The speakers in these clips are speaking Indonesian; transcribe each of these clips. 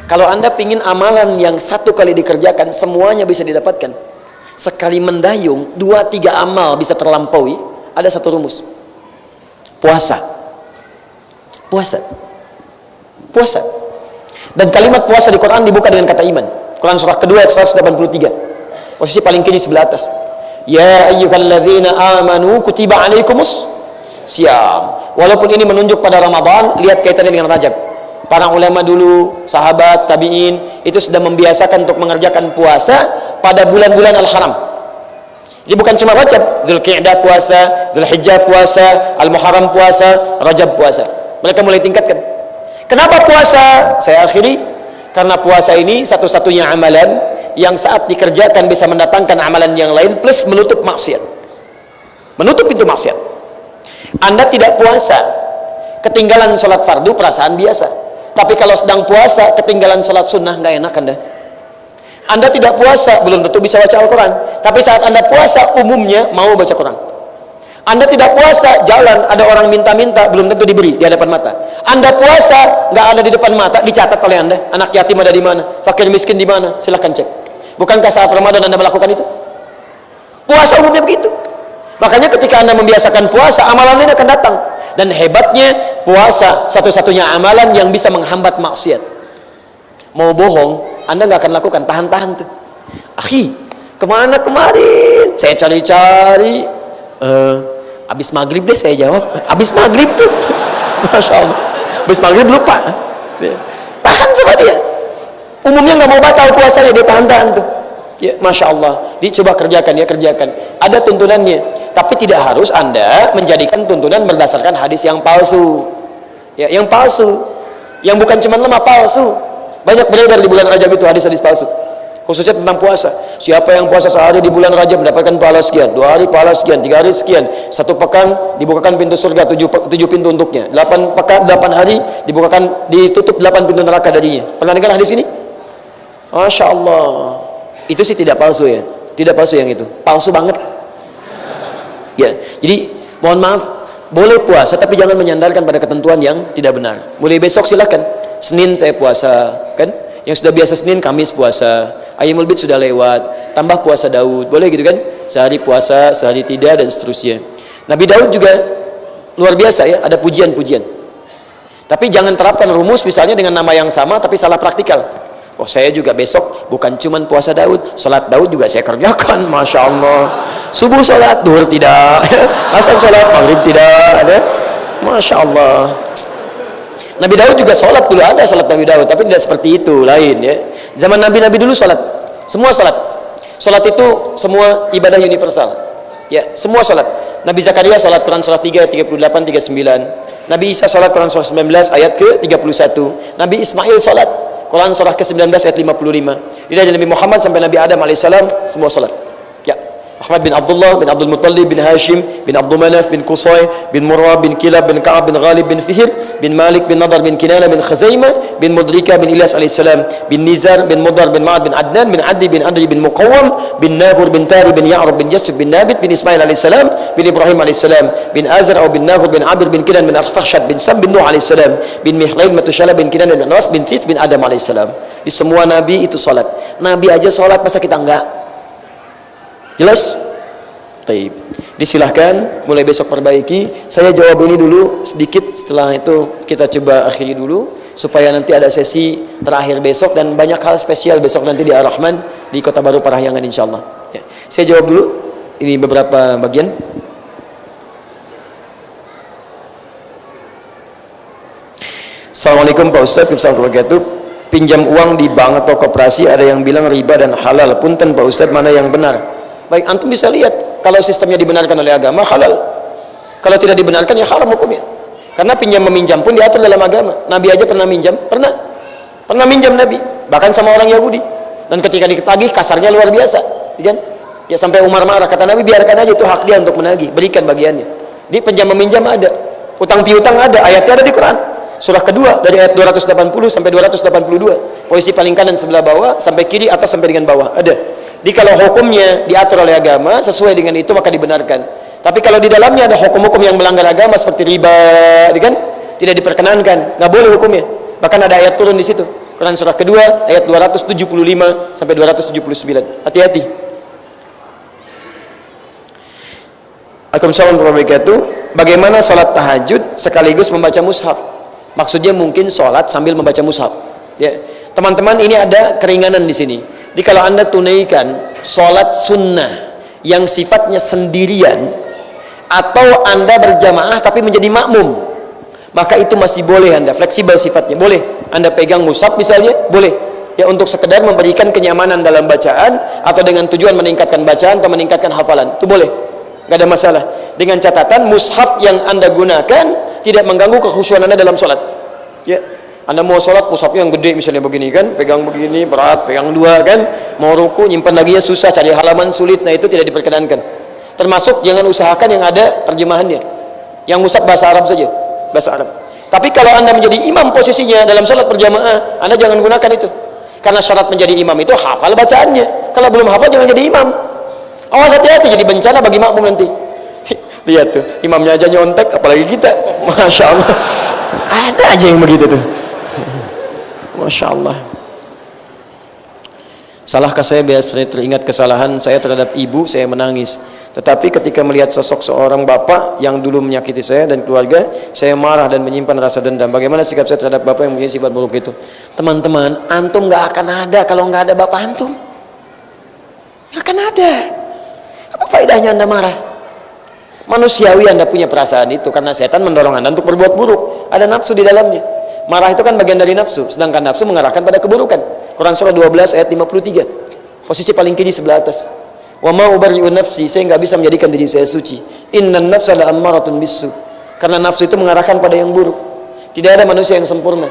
Kalau Anda pingin amalan yang satu kali dikerjakan semuanya bisa didapatkan, sekali mendayung 2-3 amal bisa terlampaui, ada satu rumus. Puasa. Dan kalimat puasa di Quran dibuka dengan kata iman. Quran surah kedua ayat 183. Posisi paling kiri sebelah atas. Ya ayyuhalladzina amanu kutiba alaikumus syiyam. Walaupun ini menunjuk pada Ramadan, lihat kaitannya dengan Rajab. Para ulama dulu, sahabat, tabi'in, itu sudah membiasakan untuk mengerjakan puasa pada bulan-bulan al-haram. Jadi bukan cuma Rajab, Dzulqa'dah puasa, Dzulhijjah puasa, Al-Muharram puasa, Rajab puasa. Mereka mulai tingkatkan. Kenapa puasa? Saya akhiri, karena puasa ini satu-satunya amalan yang saat dikerjakan bisa mendatangkan amalan yang lain plus menutup maksiat. Menutup pintu maksiat. Anda tidak puasa, ketinggalan sholat fardu, perasaan biasa. Tapi kalau sedang puasa, ketinggalan sholat sunnah, nggak enak Anda tidak puasa, belum tentu bisa baca Al-Quran. Tapi saat Anda puasa, umumnya mau baca Quran. Anda tidak puasa, jalan, ada orang minta-minta, belum tentu diberi di hadapan mata. Anda puasa, nggak ada di depan mata, dicatat oleh Anda. Anak yatim ada di mana? Fakir miskin di mana? Silahkan cek. Bukankah saat Ramadan Anda melakukan itu? Puasa umumnya begitu. Makanya ketika Anda membiasakan puasa, amalan ini akan datang. Dan hebatnya, puasa satu-satunya amalan yang bisa menghambat maksiat. Mau bohong, Anda nggak akan lakukan, tahan-tahan tuh. Akhi, kemana kemarin? Saya cari-cari. Habis maghrib deh saya jawab. Habis maghrib tuh. Masya Allah. Habis maghrib lupa. Tahan sama dia. Umumnya nggak mau batal puasanya, dia tahan-tahan tuh. Ya, Masya Allah. Dicoba kerjakan, ya kerjakan. Ada tuntunannya. Tapi tidak harus Anda menjadikan tuntunan berdasarkan hadis yang palsu. Ya, yang palsu. Yang bukan cuma lemah, palsu. Banyak beredar di bulan Rajab itu hadis-hadis palsu. Khususnya tentang puasa. Siapa yang puasa sehari di bulan Rajab mendapatkan pahala sekian, 2 hari pahala sekian, 3 hari sekian, 1 pekan dibukakan pintu surga 7 pintu untuknya, 8 pekan 8 hari ditutup 8 pintu neraka darinya. Pernah dengar hadis ini? Masya Allah. Itu sih tidak palsu ya. Tidak palsu yang itu. Palsu banget. Ya, jadi mohon maaf, boleh puasa tapi jangan menyandarkan pada ketentuan yang tidak benar. Mulai besok silakan. Senin saya puasa, kan? Yang sudah biasa Senin, Kamis puasa. Ayyamul Bid sudah lewat, tambah puasa Daud. Boleh gitu kan? Sehari puasa, sehari tidak, dan seterusnya. Nabi Daud juga luar biasa ya, ada pujian-pujian. Tapi jangan terapkan rumus misalnya dengan nama yang sama tapi salah praktikal. Oh, saya juga besok bukan cuman puasa Daud, sholat Daud juga saya kerjakan, Masya Allah. Subuh sholat, duhur tidak, asar sholat, maghrib tidak, ada, Masya Allah. Nabi Daud juga sholat dulu, ada sholat Nabi Daud, tapi tidak seperti itu, lain ya. Zaman Nabi dulu sholat, semua sholat. Sholat itu semua ibadah universal, ya, semua sholat. Nabi Zakaria sholat Quran surah 3 ayat 38 39. Nabi Isa sholat Quran surah 19 ayat ke 31. Nabi Ismail sholat Quran surah ke-19 ayat 55. Dari Nabi Muhammad sampai Nabi Adam alaihissalam semua salat. Ya. Ahmad bin Abdullah bin Abdul Muttalib bin Hashim bin Abdul Manaf bin Qusay bin Murrah bin Kilab bin Ka'ab bin Ghalib bin Fihr bin Malik bin Nadar bin Kinana bin Khuzaimah bin Mudrika bin Ilyas alaihissalam bin Nizar bin Mudar bin Ma'ad bin Adnan bin Adi bin Adri bin Muqawwam bin Nahur bin Tari bin Ya'rub bin Jasib bin Nabit bin Ismail alaihissalam bin Ibrahim alaihissalam bin Azar bin Nahur bin Abir bin Kinan bin Arfakhshad bin Sam bin Nuh alaihissalam bin Mihlail Matushala bin Kinan bin Nas bin Tis bin Adam alaihissalam. Di semua nabi itu salat. Nabi aja salat, masa kita enggak? Jelas? Baik. Disilahkan mulai besok perbaiki. Saya jawab ini dulu sedikit, setelah itu kita coba akhiri dulu supaya nanti ada sesi terakhir besok dan banyak hal spesial besok nanti di Ar-Rahman di Kota Baru Parahyangan insyaallah. Ya. Saya jawab dulu ini beberapa bagian. Assalamualaikum Pak Ustadz, warahmatullahi wabarakatuh. Pinjam uang di bank atau koperasi ada yang bilang riba dan halal. Punten Pak Ustadz, mana yang benar? Baik, antum bisa lihat. Kalau sistemnya dibenarkan oleh agama, halal. Kalau tidak dibenarkan, ya haram hukumnya. Karena pinjam meminjam pun diatur dalam agama. Nabi aja pernah minjam, pernah minjam Nabi, bahkan sama orang Yahudi. Dan ketika ditagih, kasarnya luar biasa, kan? Ya sampai Umar marah, kata Nabi, biarkan aja, itu hak dia untuk menagih, berikan bagiannya. Di pinjam meminjam ada, utang piutang ada, ayatnya ada di Quran. Surah kedua dari ayat 280 sampai 282. Posisi paling kanan sebelah bawah sampai kiri, atas sampai dengan bawah ada. Jadi kalau hukumnya diatur oleh agama sesuai dengan itu maka dibenarkan. Tapi kalau di dalamnya ada hukum-hukum yang melanggar agama seperti riba, kan tidak diperkenankan, nggak boleh hukumnya. Bahkan ada ayat turun di situ. Quran surah kedua ayat 275 sampai 279. Hati-hati. Assalamualaikum warahmatullahi wabarakatuh. Bagaimana salat tahajud sekaligus membaca mushaf? Maksudnya mungkin salat sambil membaca mushaf. Ya, teman-teman, ini ada keringanan di sini. Jadi kalau Anda tunaikan salat sunnah yang sifatnya sendirian, atau Anda berjamaah tapi menjadi makmum, maka itu masih boleh, Anda fleksibel sifatnya, boleh Anda pegang mushaf misalnya, boleh ya, untuk sekedar memberikan kenyamanan dalam bacaan atau dengan tujuan meningkatkan bacaan atau meningkatkan hafalan, itu boleh, nggak ada masalah, dengan catatan mushaf yang Anda gunakan tidak mengganggu kekhusyuan Anda dalam sholat. Ya, Anda mau sholat mushafnya yang gede misalnya begini kan, pegang begini berat, pegang dua kan, mau ruku nyimpan lagi ya susah, cari halaman sulit, nah itu tidak diperkenankan. Termasuk jangan usahakan yang ada terjemahannya, yang mushaf bahasa Arab saja, bahasa Arab. Tapi kalau Anda menjadi imam posisinya dalam sholat berjamaah, Anda jangan gunakan itu, karena syarat menjadi imam itu hafal bacaannya. Kalau belum hafal jangan jadi imam. Awas, hati-hati, jadi bencana bagi makmum nanti. Lihat tuh, imamnya aja nyontek, apalagi kita. Masya Allah, ada aja yang begitu tuh. Masya Allah. Salahkah saya biasa teringat kesalahan saya terhadap ibu, saya menangis. Tetapi ketika melihat sosok seorang bapak yang dulu menyakiti saya dan keluarga, saya marah dan menyimpan rasa dendam. Bagaimana sikap saya terhadap bapak yang mempunyai sifat buruk itu? Teman-teman, antum gak akan ada kalau gak ada bapak antum. Gak akan ada. Apa faedahnya Anda marah? Manusiawi Anda punya perasaan itu karena setan mendorong Anda untuk berbuat buruk. Ada nafsu di dalamnya. Marah itu kan bagian dari nafsu, sedangkan nafsu mengarahkan pada keburukan. Quran surah 12 ayat 53. Posisi paling kiri sebelah atas. Wa ma ubarri'u nafsi, saya enggak bisa menjadikan diri saya suci. Innan nafsa la'ammaratun bisu. Karena nafsu itu mengarahkan pada yang buruk. Tidak ada manusia yang sempurna.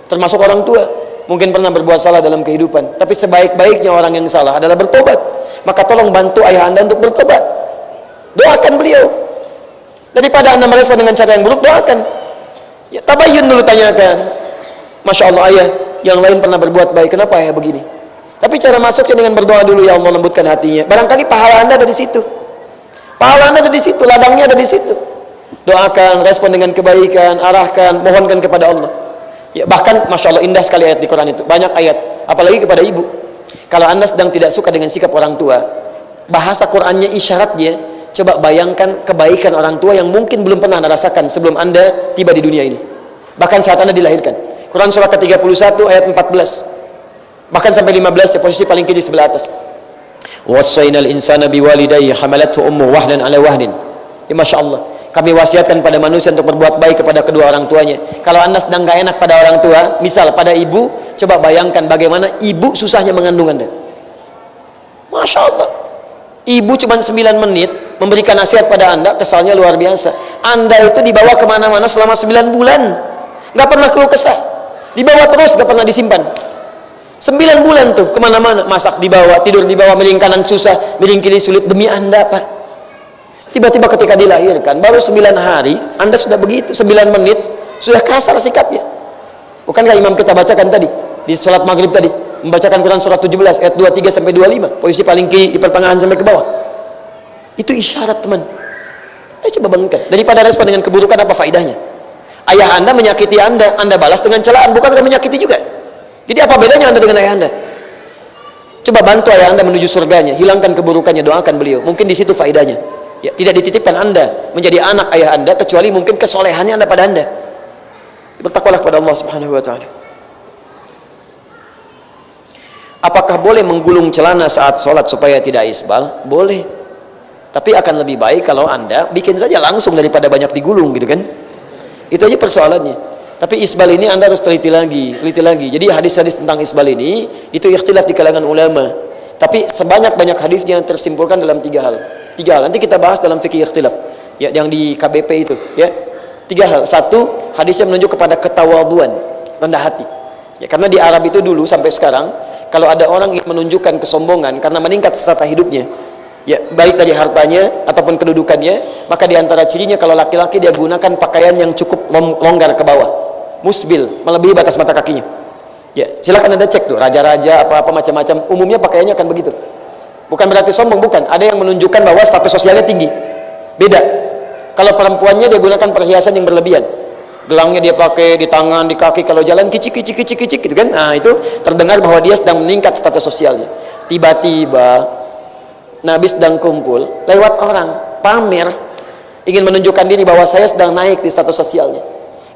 Termasuk orang tua. Mungkin pernah berbuat salah dalam kehidupan, tapi sebaik-baiknya orang yang salah adalah bertobat. Maka tolong bantu ayah Anda untuk bertobat. Doakan beliau. Daripada Anda merespon dengan cara yang buruk, doakan. Ya, tabayyun dulu, tanyakan. Masya Allah ayah, yang lain pernah berbuat baik, kenapa ayah begini? Tapi cara masuknya dengan berdoa dulu, ya Allah lembutkan hatinya. Barangkali pahala Anda ada di situ. Pahala Anda ada di situ, ladangnya ada di situ. Doakan, respon dengan kebaikan, arahkan, mohonkan kepada Allah. Ya, bahkan Masya Allah indah sekali ayat di Quran itu, banyak ayat, apalagi kepada ibu. Kalau Anda sedang tidak suka dengan sikap orang tua, bahasa Qurannya, isyaratnya, coba bayangkan kebaikan orang tua yang mungkin belum pernah Anda rasakan sebelum Anda tiba di dunia ini, bahkan saat Anda dilahirkan. Quran surah ke-31 ayat 14, bahkan sampai 15 ya, posisi paling kiri sebelah atas. Wassaynal insana biwalidayhi hamalathu ummuhu wahnan ala wahnin. Ya, Masya Allah, kami wasiatkan pada manusia untuk berbuat baik kepada kedua orang tuanya. Kalau Anda sedang gak enak pada orang tua, misal pada ibu, coba bayangkan bagaimana ibu susahnya mengandung Anda. Masya Allah, ibu cuma 9 menit memberikan nasihat pada Anda, kesalnya luar biasa. Anda itu dibawa kemana-mana selama 9 bulan, gak pernah keluh kesah, dibawa terus, gak pernah disimpan. 9 bulan tuh kemana-mana, masak dibawa, tidur dibawa, miring kanan susah, miring kiri sulit, demi Anda Pak. Tiba-tiba ketika dilahirkan, baru 9 hari Anda sudah begitu, 9 menit sudah kasar sikapnya. Bukankah imam kita bacakan tadi di salat maghrib tadi, membacakan Quran surah 17 ayat 23 sampai 25, posisi paling kiri di pertengahan sampai ke bawah. Itu isyarat, teman. Coba bayangkan, daripada respon dengan keburukan, apa faedahnya? Ayah Anda menyakiti Anda, Anda balas dengan celaan, bukankah menyakiti juga? Jadi apa bedanya Anda dengan ayah Anda? Coba bantu ayah Anda menuju surganya, hilangkan keburukannya, doakan beliau. Mungkin di situ faedahnya. Ya, tidak dititipkan Anda menjadi anak ayah Anda kecuali mungkin kesolehannya Anda pada Anda. Bertakwalah kepada Allah Subhanahu wa taala. Apakah boleh menggulung celana saat sholat supaya tidak isbal? Boleh. Tapi akan lebih baik kalau Anda bikin saja langsung daripada banyak digulung, gitu kan? Itu aja persoalannya. Tapi isbal ini Anda harus teliti lagi. Jadi hadis-hadis tentang isbal ini itu ikhtilaf di kalangan ulama. Tapi sebanyak-banyak hadisnya tersimpulkan dalam 3 hal. 3 hal. Nanti kita bahas dalam fikih ikhtilaf. Ya, yang di KBP itu, ya. 3 hal. 1, hadisnya menunjuk kepada ketawaduan, rendah hati. Ya, karena di Arab itu dulu sampai sekarang, kalau ada orang yang menunjukkan kesombongan karena meningkat strata hidupnya, ya, baik dari hartanya ataupun kedudukannya, maka diantara cirinya kalau laki-laki dia gunakan pakaian yang cukup longgar ke bawah, musbil, melebihi batas mata kakinya. Ya, silakan Anda cek tuh, raja-raja apa-apa macam-macam, umumnya pakaiannya akan begitu. Bukan berarti sombong, bukan. Ada yang menunjukkan bahwa status sosialnya tinggi. Beda. Kalau perempuannya dia gunakan perhiasan yang berlebihan. Gelangnya dia pakai di tangan, di kaki, kalau jalan kicik gitu kan. Nah, itu terdengar bahwa dia sedang meningkat status sosialnya. Tiba-tiba Nabi sedang kumpul, lewat orang pamer, ingin menunjukkan diri bahwa saya sedang naik di status sosialnya.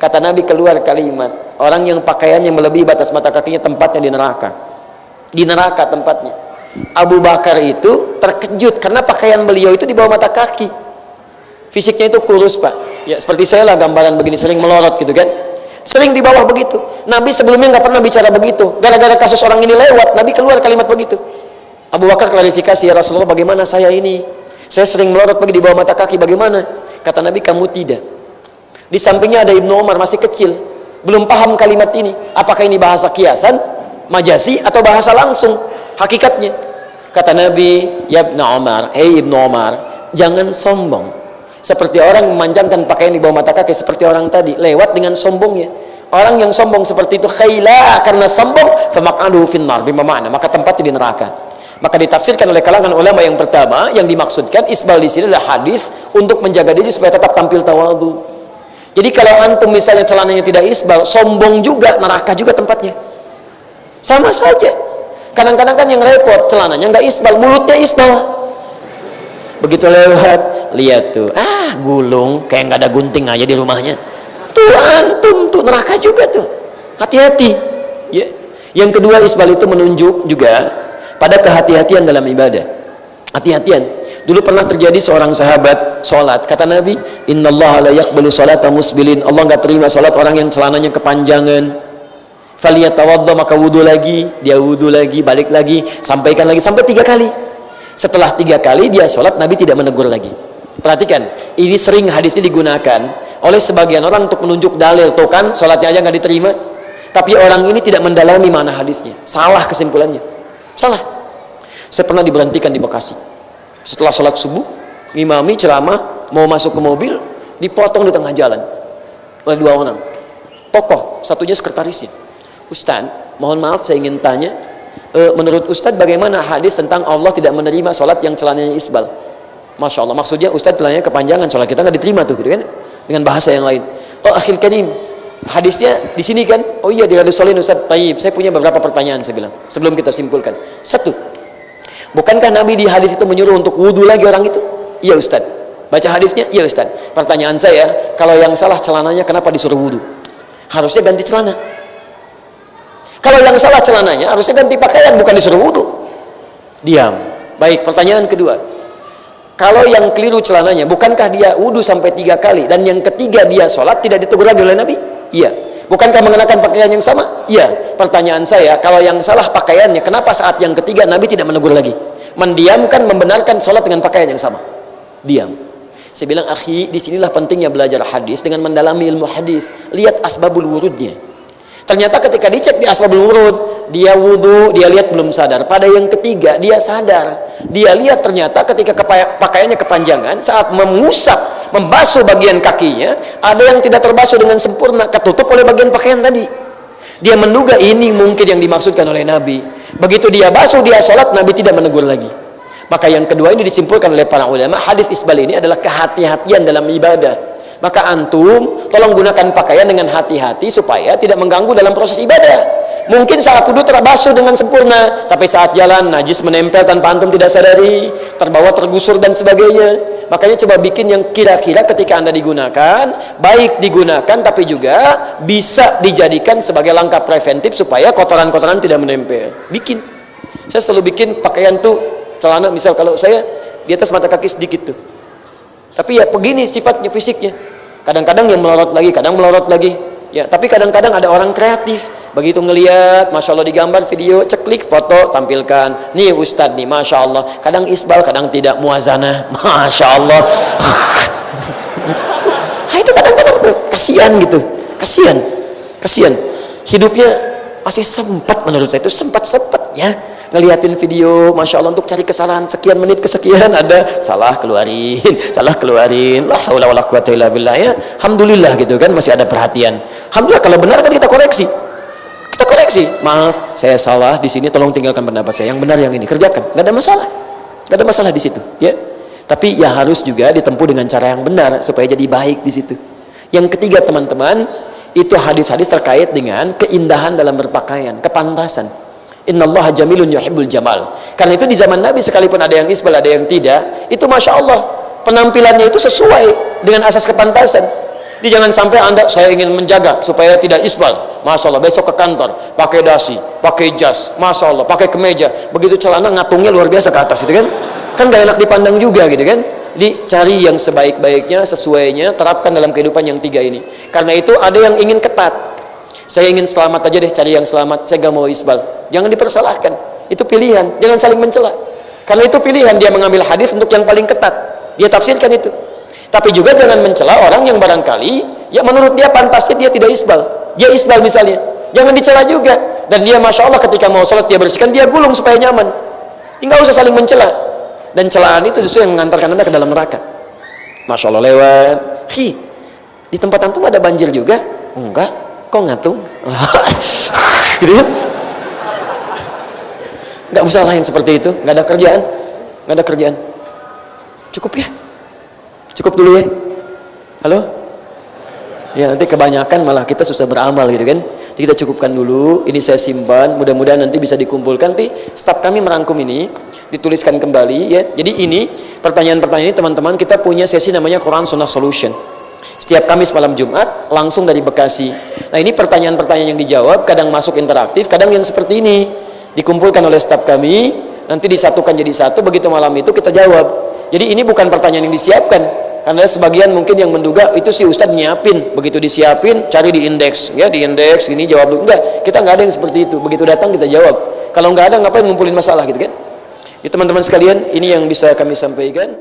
Kata Nabi keluar kalimat, orang yang pakaiannya melebihi batas mata kakinya tempatnya di neraka. Di neraka tempatnya. Abu Bakar itu terkejut karena pakaian beliau itu di bawah mata kaki. Fisiknya itu kurus, Pak. Ya seperti saya lah, gambaran begini, sering melorot gitu kan, sering di bawah begitu. Nabi sebelumnya nggak pernah bicara begitu. Gara-gara kasus orang ini lewat, Nabi keluar kalimat begitu. Abu Bakar klarifikasi, ya Rasulullah, bagaimana saya ini? Saya sering melorot pergi di bawah mata kaki, bagaimana? Kata Nabi, kamu tidak. Di sampingnya ada Ibnu Umar, masih kecil, belum paham kalimat ini. Apakah ini bahasa kiasan, majasi, atau bahasa langsung hakikatnya? Kata Nabi, ya Ibnu Umar, hei Ibnu Umar, jangan sombong seperti orang memanjangkan pakaian di bawah mata kaki seperti orang tadi, lewat dengan sombongnya. Orang yang sombong seperti itu khaila, karena sombong, famaq'aduhu finnar, bimana, maka tempatnya di neraka. Maka ditafsirkan oleh kalangan ulama yang pertama, yang dimaksudkan isbal di sini adalah hadis untuk menjaga diri supaya tetap tampil tawadhu. Jadi kalau antum misalnya celananya tidak isbal, sombong juga, neraka juga tempatnya. Sama saja. Kadang-kadang kan yang repot, celananya nggak isbal, mulutnya isbal. Begitu lewat, lihat tuh, gulung, kayak nggak ada gunting aja di rumahnya. Tuh antum tuh neraka juga tuh. Hati-hati. Ya. Yang kedua, isbal itu menunjuk juga pada kehati-hatian dalam ibadah. Hati-hatian. Dulu pernah terjadi seorang sahabat sholat, kata Nabi, innallaha la yaqbalu sholata musbilin. Allah nggak terima sholat orang yang celananya kepanjangan. Faliyatawadda, maka wudu lagi, dia wudu lagi, balik lagi, sampaikan lagi sampai 3 kali. Setelah 3 kali dia sholat, Nabi tidak menegur lagi. Perhatikan, ini sering hadis ini digunakan oleh sebagian orang untuk menunjuk dalil. Tuh kan, sholatnya aja nggak diterima. Tapi orang ini tidak mendalami mana hadisnya. Salah kesimpulannya. Salah. Saya pernah diberhentikan di Bekasi. Setelah sholat subuh, ngimami ceramah, mau masuk ke mobil, dipotong di tengah jalan oleh 2 orang. Tokoh, satunya sekretarisnya. Ustaz, mohon maaf saya ingin tanya, menurut Ustadz bagaimana hadis tentang Allah tidak menerima sholat yang celananya isbal? Masya Allah, maksudnya Ustadz celananya kepanjangan, sholat kita nggak diterima tuh, gitu kan? Dengan bahasa yang lain. Oh akhil karim, hadisnya di sini kan? Oh iya, di Riyadhus Shalihin Ustadz. Taib, saya punya beberapa pertanyaan, saya bilang sebelum kita simpulkan. Satu, bukankah Nabi di hadis itu menyuruh untuk wudhu lagi orang itu? Iya Ustadz. Baca hadisnya? Iya Ustadz. Pertanyaan saya, kalau yang salah celananya kenapa disuruh wudhu? Harusnya ganti celana. Kalau yang salah celananya harusnya ganti pakaian, bukan disuruh wudhu. Diam. Baik, pertanyaan kedua, kalau yang keliru celananya, bukankah dia wudhu sampai 3 kali dan yang ketiga dia sholat tidak ditegur lagi oleh Nabi? Iya. Bukankah mengenakan pakaian yang sama? Iya. Pertanyaan saya, kalau yang salah pakaiannya, kenapa saat yang ketiga Nabi tidak menegur lagi? Mendiamkan, membenarkan sholat dengan pakaian yang sama. Diam. Saya bilang, akhi, disinilah pentingnya belajar hadis dengan mendalami ilmu hadis. Lihat asbabul wurudnya. Ternyata ketika dicek di asbabul wurud, dia wudhu, dia lihat belum sadar. Pada yang ketiga dia sadar. Dia lihat ternyata ketika pakaiannya kepanjangan, saat mengusap, membasuh bagian kakinya, ada yang tidak terbasuh dengan sempurna, ketutup oleh bagian pakaian tadi. Dia menduga ini mungkin yang dimaksudkan oleh Nabi. Begitu dia basuh, dia sholat, Nabi tidak menegur lagi. Maka yang kedua ini disimpulkan oleh para ulama, hadis isbal ini adalah kehati-hatian dalam ibadah. Maka antum tolong gunakan pakaian dengan hati-hati supaya tidak mengganggu dalam proses ibadah. Mungkin saat wudhu terbasuh dengan sempurna, tapi saat jalan najis menempel tanpa antum tidak sadari, terbawa, tergusur dan sebagainya. Makanya coba bikin yang kira-kira ketika Anda digunakan, baik digunakan tapi juga bisa dijadikan sebagai langkah preventif supaya kotoran-kotoran tidak menempel. Bikin. Saya selalu bikin pakaian tuh, celana misal kalau saya di atas mata kaki sedikit tuh. Tapi ya begini sifatnya, fisiknya. Kadang-kadang yang melorot lagi, kadang melorot lagi. Ya, tapi kadang-kadang ada orang kreatif. Begitu ngelihat, masya Allah digambar video, ceklik, foto, tampilkan. Nih Ustadz nih, masya Allah. Kadang isbal, kadang tidak, muazanah, masya Allah. Itu kadang-kadang tuh kasihan gitu, kasihan. Hidupnya masih sempat, menurut saya itu sempat ya. Ngeliatin video, masya Allah, untuk cari kesalahan sekian menit kesekian ada salah keluarin lah haula wala quwata illa billah ya. Alhamdulillah gitu kan, masih ada perhatian. Alhamdulillah, kalau benar kan kita koreksi, maaf saya salah di sini, tolong tinggalkan pendapat saya, yang benar yang ini kerjakan, nggak ada masalah di situ ya. Tapi ya harus juga ditempuh dengan cara yang benar supaya jadi baik di situ. Yang ketiga teman-teman, itu hadis-hadis terkait dengan keindahan dalam berpakaian, kepantasan. Innallaha jamilun yuhibbul jamal. Karena itu di zaman Nabi sekalipun ada yang isbal, ada yang tidak, itu Masya Allah penampilannya itu sesuai dengan asas kepantasan. Jadi jangan sampai Anda, saya ingin menjaga supaya tidak isbal, Masya Allah besok ke kantor pakai dasi, pakai jas, Masya Allah pakai kemeja, begitu celana ngatungnya luar biasa ke atas, itu kan gak enak dipandang juga gitu kan. Dicari yang sebaik-baiknya, sesuainya, terapkan dalam kehidupan yang tiga ini. Karena itu ada yang ingin ketat, saya ingin selamat aja deh, cari yang selamat, saya gak mau isbal. Jangan dipersalahkan, itu pilihan, jangan saling mencela. Karena itu pilihan, dia mengambil hadis untuk yang paling ketat, dia tafsirkan itu. Tapi juga jangan mencela orang yang barangkali ya menurut dia pantasnya dia tidak isbal, dia isbal misalnya, jangan dicela juga. Dan dia Masya Allah ketika mau sholat dia bersihkan, dia gulung supaya nyaman. Enggak usah saling mencela. Dan celaan itu justru yang mengantarkan Anda ke dalam neraka. Masya Allah lewat, di tempat antum ada banjir juga? Enggak, kok ngatung? Gitu ya? Enggak usah lain seperti itu, enggak ada kerjaan, enggak ada kerjaan. Cukup ya? Cukup dulu ya? Halo? Ya nanti kebanyakan malah kita susah beramal gitu kan. Jadi kita cukupkan dulu, ini saya simpan, mudah-mudahan nanti bisa dikumpulkan. Nanti staf kami merangkum ini, dituliskan kembali ya. Jadi ini pertanyaan-pertanyaan ini teman-teman, kita punya sesi namanya Quran Sunnah Solution setiap Kamis malam Jumat langsung dari Bekasi. Nah ini pertanyaan-pertanyaan yang dijawab, kadang masuk interaktif, kadang yang seperti ini dikumpulkan oleh staf kami, nanti disatukan jadi satu, begitu malam itu kita jawab. Jadi ini bukan pertanyaan yang disiapkan, karena sebagian mungkin yang menduga itu si Ustadz nyiapin, begitu disiapin cari di indeks, ya di indeks ini jawab dulu. Enggak, kita nggak ada yang seperti itu, begitu datang kita jawab. Kalau nggak ada ngapain ngumpulin masalah gitu kan. Ya teman-teman sekalian, ini yang bisa kami sampaikan.